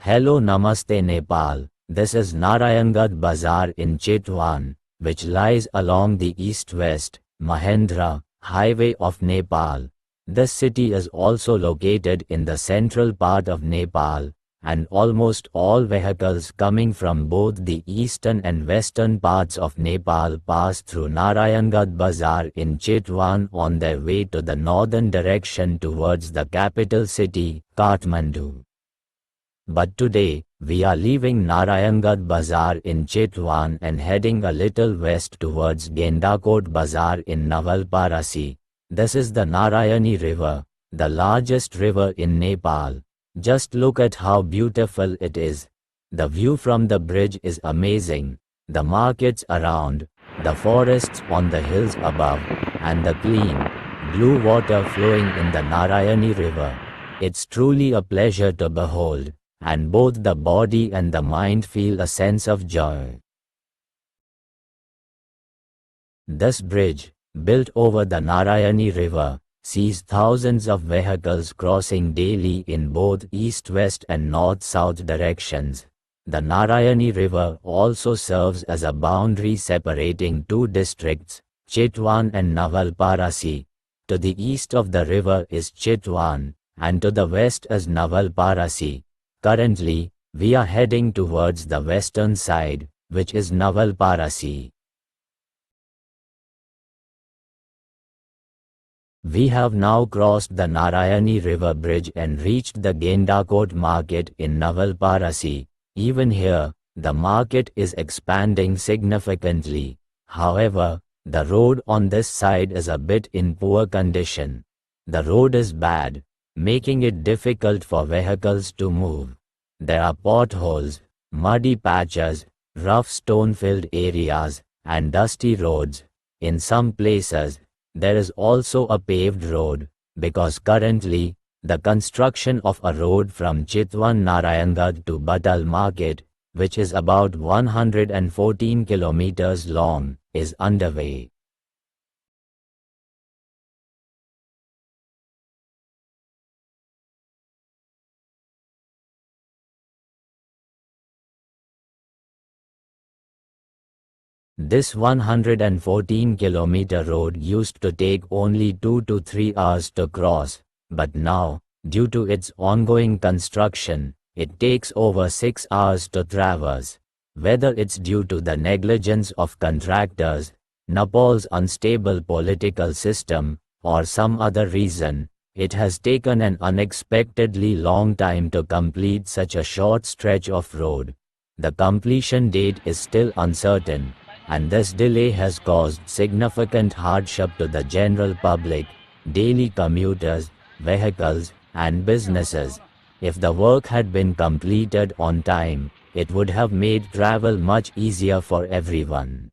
Hello Namaste Nepal. This is Narayangarh Bazaar in Chitwan, which lies along the east-west Mahendra highway of Nepal. This city is also located in the central part of Nepal, and almost all vehicles coming from both the eastern and western parts of Nepal pass through Narayangarh Bazaar in Chitwan on their way to the northern direction towards the capital city, Kathmandu. But today, we are leaving Narayangarh Bazaar in Chitwan and heading a little west towards Gendakot Bazaar in Nabalparasi. This is the Narayani River, the largest river in Nepal. Just look at how beautiful it is. The view from the bridge is amazing. The markets around, the forests on the hills above, and the clean, blue water flowing in the Narayani River. It's truly a pleasure to behold, and both the body and the mind feel a sense of joy. This bridge, built over the Narayani River, sees thousands of vehicles crossing daily in both east-west and north-south directions. The Narayani River also serves as a boundary separating two districts, Chitwan and Nabalparasi. To the east of the river is Chitwan, and to the west is Nabalparasi. Currently, we are heading towards the western side, which is Nabalparasi. We have now crossed the Narayani River Bridge and reached the Gendakot market in Nabalparasi. Even here, the market is expanding significantly. However, the road on this side is a bit in poor condition. The road is bad, making it difficult for vehicles to move. There are potholes, muddy patches, rough stone-filled areas, and dusty roads. In some places, there is also a paved road, because currently, the construction of a road from Chitwan Narayangarh to Batal Market, which is about 114 kilometers long, is underway. This 114-kilometer road used to take only 2 to 3 hours to cross, but now, due to its ongoing construction, it takes over 6 hours to traverse. Whether it's due to the negligence of contractors, Nepal's unstable political system, or some other reason, it has taken an unexpectedly long time to complete such a short stretch of road. The completion date is still uncertain, and this delay has caused significant hardship to the general public, daily commuters, vehicles, and businesses. If the work had been completed on time, it would have made travel much easier for everyone.